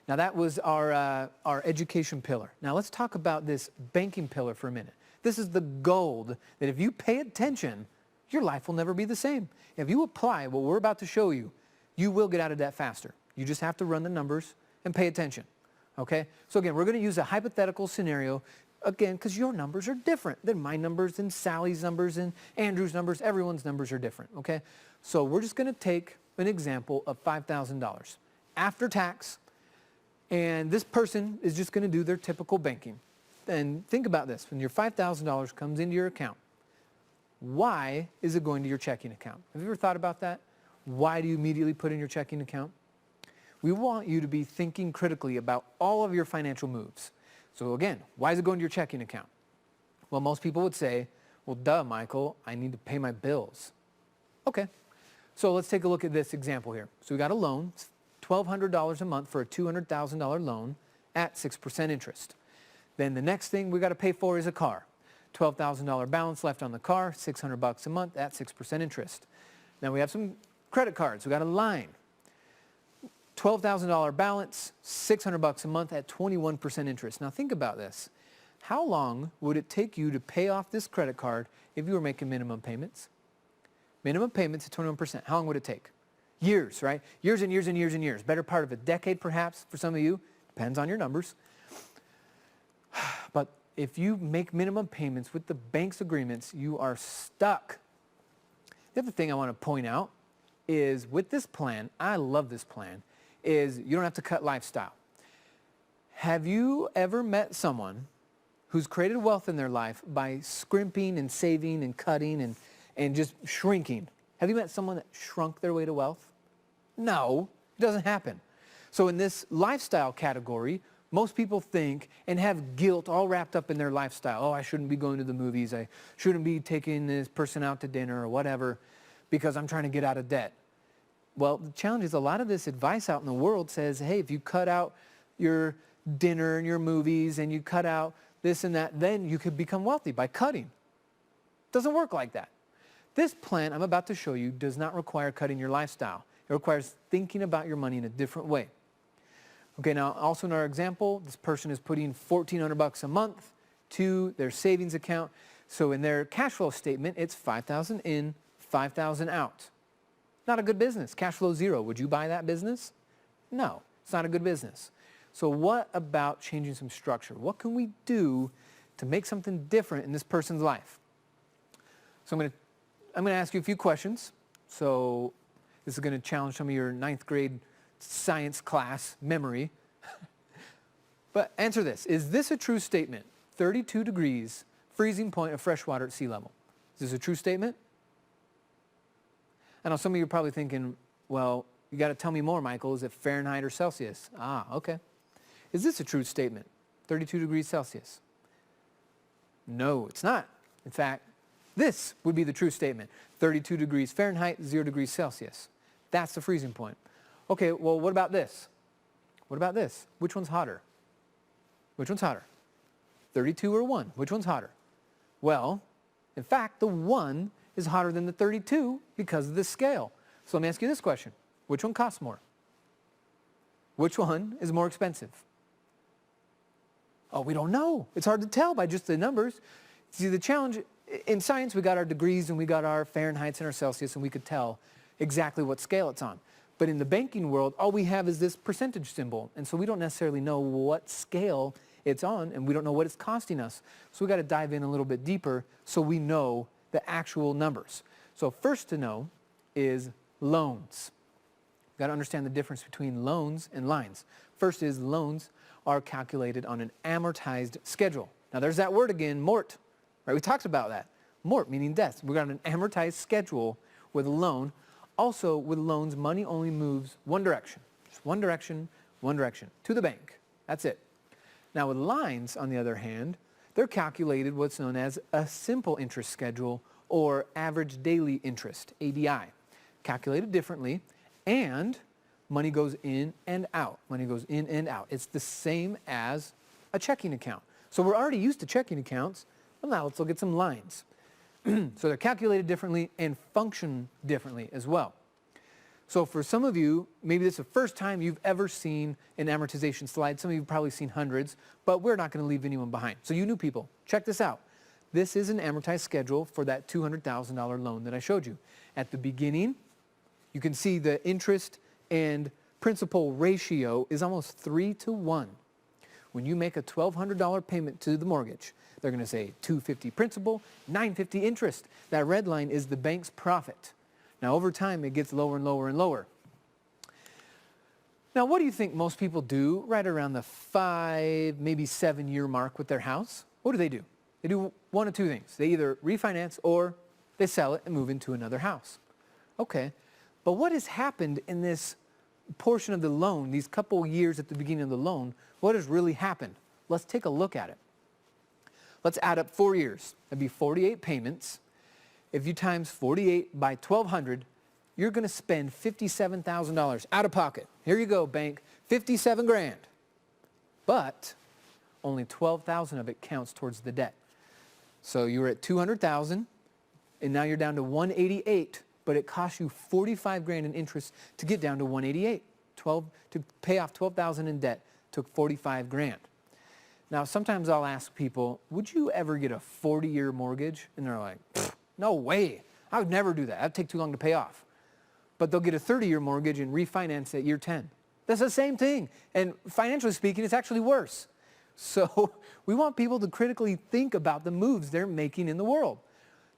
Now that was our education pillar. Now let's talk about this banking pillar for a minute. This is the gold that if you pay attention, your life will never be the same. If you apply what we're about to show you, you will get out of debt faster. You just have to run the numbers and pay attention, okay? So again, we're going to use a hypothetical scenario, again, because your numbers are different than my numbers, than Sally's numbers, and Andrew's numbers. Everyone's numbers are different, okay? So we're just going to take an example of $5,000 after tax, and this person is just going to do their typical banking. And think about this. When your $5,000 comes into your account, why is it going to your checking account? Have you ever thought about that? Why do you immediately put in your checking account? We want you to be thinking critically about all of your financial moves. So again, why is it going to your checking account? Well, most people would say, well, duh, Michael, I need to pay my bills. Okay, so let's take a look at this example here. So we got a loan, $1,200 a month for a $200,000 loan at 6% interest. Then the next thing we got to pay for is a car. $12,000 balance left on the car, $600 a month at 6% interest. Now we have some credit cards. We got a line. $12,000 balance, $600 a month at 21% interest. Now think about this. How long would it take you to pay off this credit card if you were making minimum payments? Minimum payments at 21%. How long would it take? Years, right? Years and years and years and years. Better part of a decade perhaps for some of you. Depends on your numbers. But if you make minimum payments with the bank's agreements, you are stuck. The other thing I want to point out is with this plan, I love this plan, is you don't have to cut lifestyle. Have you ever met someone who's created wealth in their life by scrimping and saving and cutting and just shrinking? Have you met someone that shrunk their way to wealth? No, it doesn't happen. So in this lifestyle category, most people think and have guilt all wrapped up in their lifestyle. Oh, I shouldn't be going to the movies. I shouldn't be taking this person out to dinner or whatever because I'm trying to get out of debt. Well, the challenge is a lot of this advice out in the world says, hey, if you cut out your dinner and your movies and you cut out this and that, then you could become wealthy by cutting. It doesn't work like that. This plan I'm about to show you does not require cutting your lifestyle. It requires thinking about your money in a different way. Okay, now also in our example, this person is putting $1,400 a month to their savings account. So in their cash flow statement, it's 5,000 in, 5,000 out. Not a good business. Cash flow zero. Would you buy that business? No, it's not a good business. So what about changing some structure? What can we do to make something different in this person's life? So I'm going to ask you a few questions. So this is going to challenge some of your 9th grade science class memory. But answer this. Is this a true statement? 32 degrees, freezing point of fresh water at sea level. Is this a true statement? I know some of you are probably thinking, well, you got to tell me more, Michael. Is it Fahrenheit or Celsius? Ah, okay. Is this a true statement? 32 degrees Celsius? No, it's not. In fact, this would be the true statement. 32 degrees Fahrenheit, 0 degrees Celsius. That's the freezing point. Okay, well, what about this? What about this? Which one's hotter? Which one's hotter? 32 or 1? Which one's hotter? Well, in fact, the 1 is hotter than the 32 because of this scale. So let me ask you this question. Which one costs more? Which one is more expensive? Oh, we don't know. It's hard to tell by just the numbers. See, the challenge in science, we got our degrees and we got our Fahrenheits and our Celsius, and we could tell exactly what scale it's on. But in the banking world, all we have is this percentage symbol. And so we don't necessarily know what scale it's on, and we don't know what it's costing us. So we got to dive in a little bit deeper so we know the actual numbers. So first to know is loans. You've got to understand the difference between loans and lines. First is loans are calculated on an amortized schedule. Now there's that word again, mort. Right? We talked about that. Mort meaning death. We've got an amortized schedule with a loan. Also with loans, money only moves one direction. Just one direction, to the bank. That's it. Now with lines, on the other hand, they're calculated what's known as a simple interest schedule or average daily interest, ADI. Calculated differently, and money goes in and out. Money goes in and out. It's the same as a checking account. So we're already used to checking accounts. Well, now let's look at some lines. So they're calculated differently and function differently as well. So for some of you, maybe this is the first time you've ever seen an amortization slide. Some of you have probably seen hundreds, but we're not going to leave anyone behind. So you new people, check this out. This is an amortized schedule for that $200,000 loan that I showed you. At the beginning, you can see the interest and principal ratio is almost 3 to 1. When you make a $1,200 payment to the mortgage, they're going to say $250 principal, $950 interest. That red line is the bank's profit. Now, over time, it gets lower and lower and lower. Now, what do you think most people do right around the 5, maybe 7-year mark with their house? What do? They do one of two things. They either refinance or they sell it and move into another house. Okay, but what has happened in this portion of the loan, these couple years at the beginning of the loan? What has really happened? Let's take a look at it. Let's add up 4 years. That'd be 48 payments. If you times 48 by 1,200, you're going to spend $57,000 out of pocket. Here you go, bank, 57 grand. But only 12,000 of it counts towards the debt. So you were at 200,000, and now you're down to 188, but it costs you 45 grand in interest to get down to 188. To pay off 12,000 in debt took 45 grand. Now, sometimes I'll ask people, would you ever get a 40-year mortgage? And they're like, no way. I would never do that. That'd take too long to pay off. But they'll get a 30-year mortgage and refinance at year 10. That's the same thing. And financially speaking, it's actually worse. So we want people to critically think about the moves they're making in the world.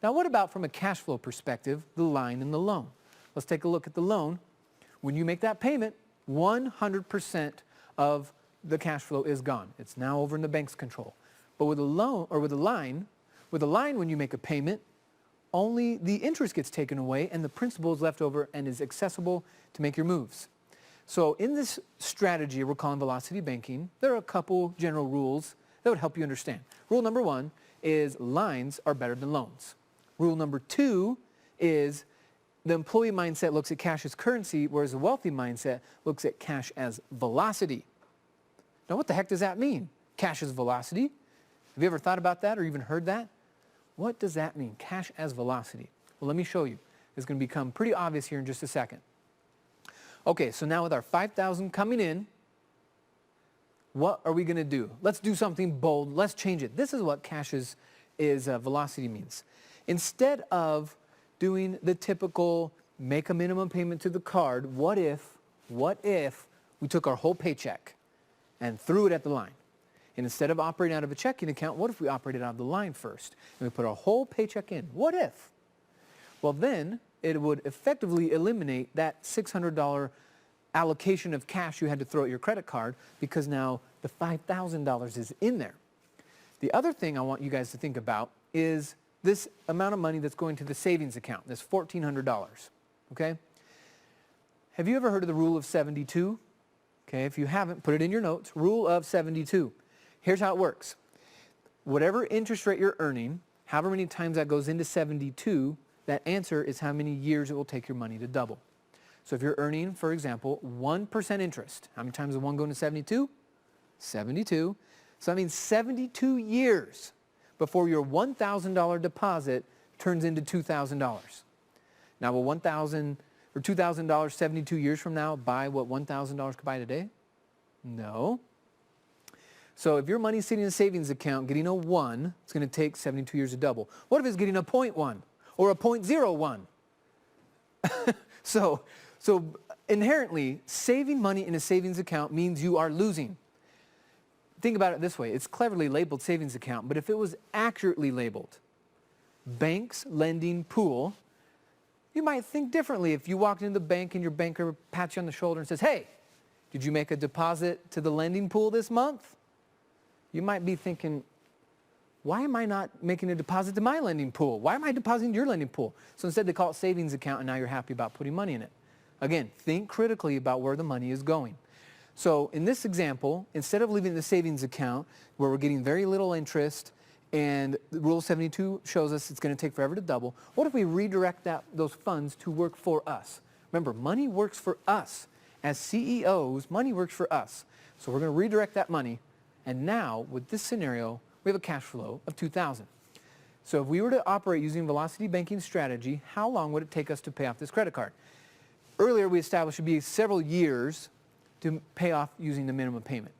Now, what about from a cash flow perspective, the line and the loan? Let's take a look at the loan. When you make that payment, 100% of the cash flow is gone. It's now over in the bank's control. But with a loan or with a line, when you make a payment, only the interest gets taken away and the principal is left over and is accessible to make your moves. So in this strategy we're calling velocity banking, there are a couple general rules that would help you understand. Rule number 1 is lines are better than loans. Rule number 2 is the employee mindset looks at cash as currency, whereas the wealthy mindset looks at cash as velocity. Now, what the heck does that mean? Cash as velocity? Have you ever thought about that or even heard that? What does that mean, cash as velocity? Well, let me show you. It's going to become pretty obvious here in just a second. Okay, so now with our 5,000 coming in, what are we going to do? Let's do something bold. Let's change it. This is what cash velocity means. Instead of doing the typical make a minimum payment to the card, what if we took our whole paycheck and threw it at the line? And instead of operating out of a checking account, what if we operated out of the line first? And we put our whole paycheck in. What if? Well, then it would effectively eliminate that $600 allocation of cash you had to throw at your credit card, because now the $5,000 is in there. The other thing I want you guys to think about is this amount of money that's going to the savings account, this $1,400, okay? Have you ever heard of the rule of 72? Okay, if you haven't, put it in your notes. Rule of 72. Here's how it works. Whatever interest rate you're earning, however many times that goes into 72, that answer is how many years it will take your money to double. So if you're earning, for example, 1% interest, how many times is 1 going to 72? 72. So that means 72 years before your $1,000 deposit turns into $2,000. Now, will $1,000 or $2,000 72 years from now buy what $1,000 could buy today? No. So if your money's sitting in a savings account getting a 1, it's going to take 72 years to double. What if it's getting a 0.1 or a 0.01? So inherently, saving money in a savings account means you are losing. Think about it this way. It's cleverly labeled savings account, but if it was accurately labeled bank's lending pool, you might think differently. If you walked into the bank and your banker pats you on the shoulder and says, hey, did you make a deposit to the lending pool this month? You might be thinking, why am I not making a deposit to my lending pool? Why am I depositing to your lending pool? So instead they call it savings account, and now you're happy about putting money in it. Again, think critically about where the money is going. So in this example, instead of leaving the savings account where we're getting very little interest and the Rule 72 shows us it's going to take forever to double, what if we redirect those funds to work for us? Remember, money works for us. As CEOs, money works for us. So we're going to redirect that money, and now with this scenario, we have a cash flow of $2,000. So if we were to operate using velocity banking strategy, how long would it take us to pay off this credit card? Earlier we established it would be several years to pay off using the minimum payment.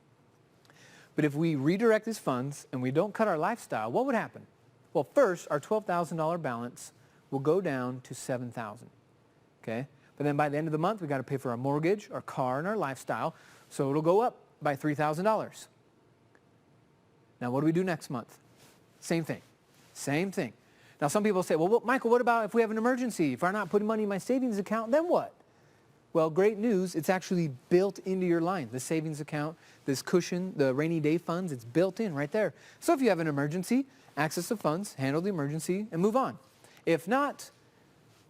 But if we redirect these funds and we don't cut our lifestyle, what would happen? Well, first, our $12,000 balance will go down to $7,000, okay? But then by the end of the month, we got to pay for our mortgage, our car, and our lifestyle, so it'll go up by $3,000. Now, what do we do next month? Same thing. Same thing. Now, some people say, well, Michael, what about if we have an emergency? If I'm not putting money in my savings account, then what? Well, great news, it's actually built into your line. The savings account, this cushion, the rainy day funds, it's built in right there. So if you have an emergency, access the funds, handle the emergency, and move on. If not,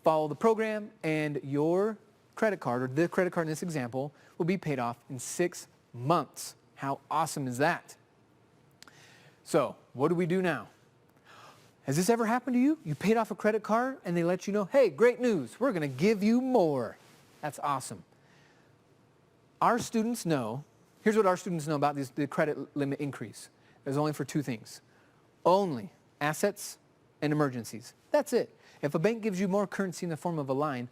follow the program, and your credit card, or the credit card in this example, will be paid off in 6 months. How awesome is that? So what do we do now? Has this ever happened to you? You paid off a credit card, and they let you know, hey, great news, we're going to give you more. That's awesome. Our students know, here's what our students know about the credit limit increase. There's only for 2 things. Only assets and emergencies. That's it. If a bank gives you more currency in the form of a line,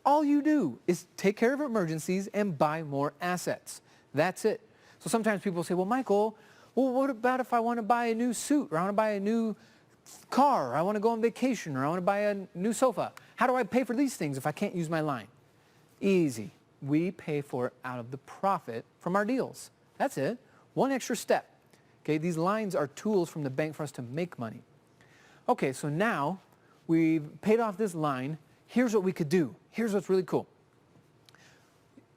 all you do is take care of emergencies and buy more assets. That's it. So sometimes people say, well, Michael, what about if I want to buy a new suit, or I want to buy a new car, or I want to go on vacation, or I want to buy a new sofa? How do I pay for these things if I can't use my line? Easy. We pay for it out of the profit from our deals. That's it. One extra step. Okay, these lines are tools from the bank for us to make money. Okay, so now we've paid off this line. Here's what we could do. Here's what's really cool.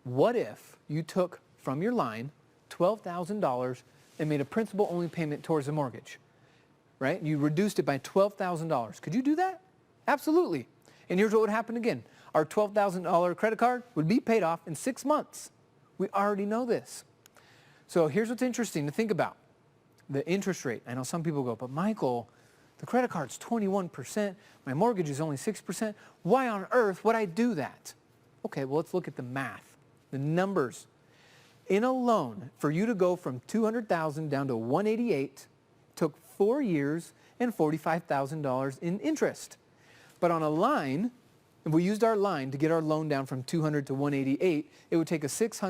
What if you took from your line $12,000 and made a principal-only payment towards the mortgage, right? You reduced it by $12,000. Could you do that? Absolutely. And here's what would happen again. Our $12,000 credit card would be paid off in 6 months. We already know this. So here's what's interesting to think about. The interest rate. I know some people go, but Michael, the credit card's 21%. My mortgage is only 6%. Why on earth would I do that? Okay, well, let's look at the math, the numbers. In a loan, for you to go from $200,000 down to $188 took 4 years and $45,000 in interest. But on a line, if we used our line to get our loan down from $200 to $188, it would take us 6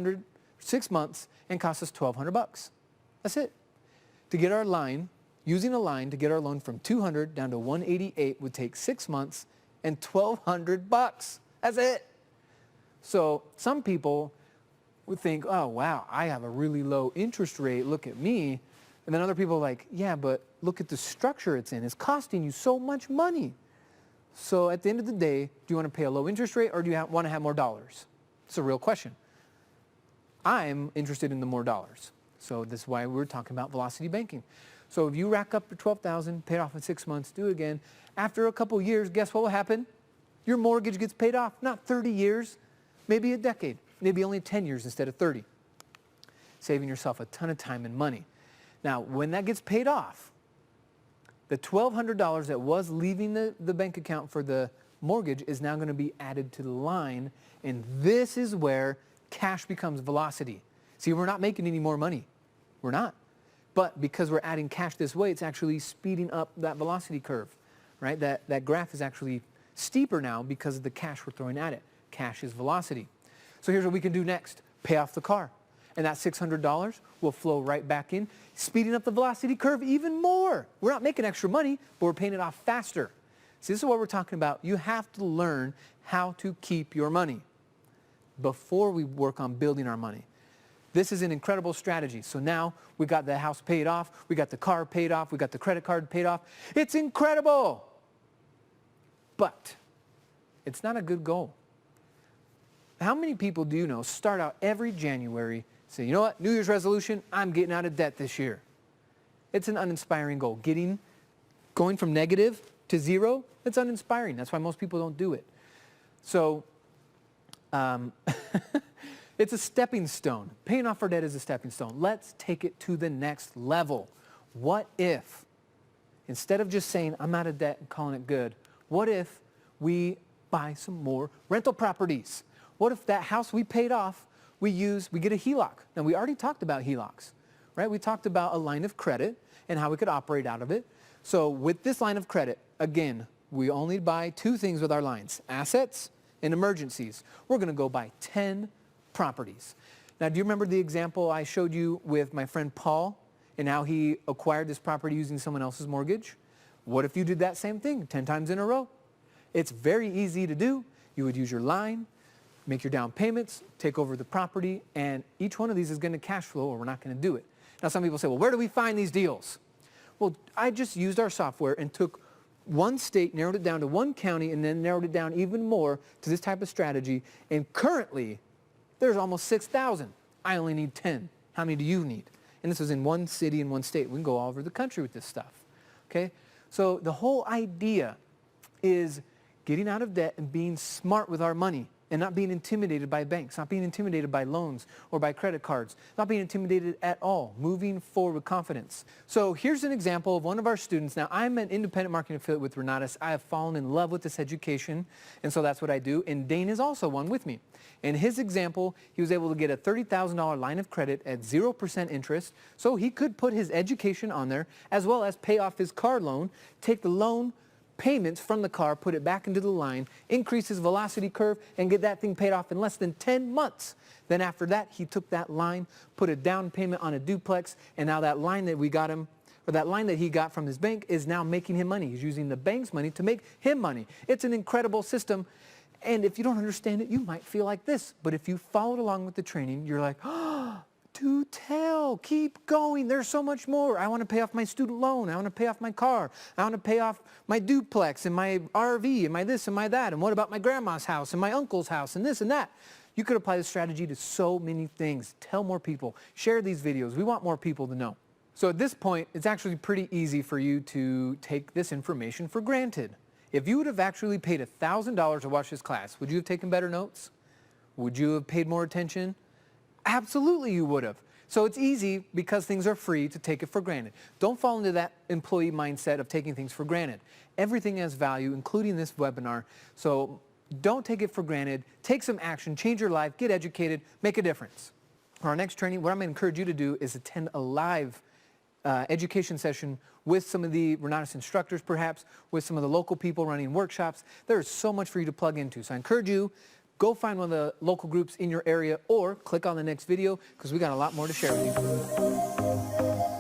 months and cost us $1,200. That's it. To get our line, using a line to get our loan from 200 down to 188 would take 6 months and $1,200. That's it. So some people would think, oh, wow, I have a really low interest rate. Look at me. And then other people are like, yeah, but look at the structure it's in. It's costing you so much money. So at the end of the day, do you want to pay a low interest rate or do you want to have more dollars? It's a real question. I'm interested in the more dollars. So this is why we're talking about velocity banking. So if you rack up your $12,000, pay it off in 6 months, do it again. After a couple years, guess what will happen? Your mortgage gets paid off. Not 30 years, maybe a decade, maybe only 10 years instead of 30. Saving yourself a ton of time and money. Now, when that gets paid off, the $1,200 that was leaving the bank account for the mortgage is now going to be added to the line, and this is where cash becomes velocity. See, we're not making any more money. We're not. But because we're adding cash this way, it's actually speeding up that velocity curve, right? That graph is actually steeper now because of the cash we're throwing at it. Cash is velocity. So here's what we can do next. Pay off the car. And that $600 will flow right back in, speeding up the velocity curve even more. We're not making extra money, but we're paying it off faster. See, this is what we're talking about. You have to learn how to keep your money before we work on building our money. This is an incredible strategy. So now we got the house paid off, we got the car paid off, we got the credit card paid off. It's incredible. But it's not a good goal. How many people do you know start out every January, say, you know what, New Year's resolution, I'm getting out of debt this year. It's an uninspiring goal. Going from negative to zero, it's uninspiring. That's why most people don't do it. So it's a stepping stone. Paying off our debt is a stepping stone. Let's take it to the next level. What if, instead of just saying, I'm out of debt and calling it good, what if we buy some more rental properties? What if that house we paid off, we get a HELOC? Now, we already talked about HELOCs, right? We talked about a line of credit and how we could operate out of it. So with this line of credit, again, we only buy 2 things with our lines, assets and emergencies. We're going to go buy 10 properties. Now, do you remember the example I showed you with my friend Paul and how he acquired this property using someone else's mortgage? What if you did that same thing 10 times in a row? It's very easy to do. You would use your line, make your down payments, take over the property, and each one of these is going to cash flow or we're not going to do it. Now, some people say, well, where do we find these deals? Well, I just used our software and took one state, narrowed it down to one county, and then narrowed it down even more to this type of strategy. And currently, there's almost 6,000. I only need 10. How many do you need? And this is in one city in one state. We can go all over the country with this stuff. Okay? So the whole idea is getting out of debt and being smart with our money and not being intimidated by banks, not being intimidated by loans or by credit cards, not being intimidated at all, moving forward with confidence. So here's an example of one of our students. Now, I'm an independent marketing affiliate with Renatus. I have fallen in love with this education, and so that's what I do. And Dane is also one with me. In his example, he was able to get a $30,000 line of credit at 0% interest, so he could put his education on there as well as pay off his car loan, take the loan payments from the car, put it back into the line, increase his velocity curve, and get that thing paid off in less than 10 months. Then after that, he took that line, put a down payment on a duplex, and now that line that we got him, or that line that he got from his bank is now making him money. He's using the bank's money to make him money. It's an incredible system. And if you don't understand it, you might feel like this. But if you followed along with the training, you're like, oh, do tell, keep going. There's so much more. I want to pay off my student loan. I want to pay off my car. I want to pay off my duplex and my RV and my this and my that. And what about my grandma's house and my uncle's house and this and that? You could apply this strategy to so many things. Tell more people. Share these videos. We want more people to know. So at this point, it's actually pretty easy for you to take this information for granted. If you would have actually paid $1,000 to watch this class, would you have taken better notes? Would you have paid more attention? Absolutely you would have. So it's easy because things are free to take it for granted. Don't fall into that employee mindset of taking things for granted. Everything has value, including this webinar. So don't take it for granted. Take some action, change your life, get educated, make a difference. For our next training, what I'm going to encourage you to do is attend a live education session with some of the Renatus instructors, perhaps, with some of the local people running workshops. There is so much for you to plug into. So I encourage you, go find one of the local groups in your area or click on the next video because we got a lot more to share with you.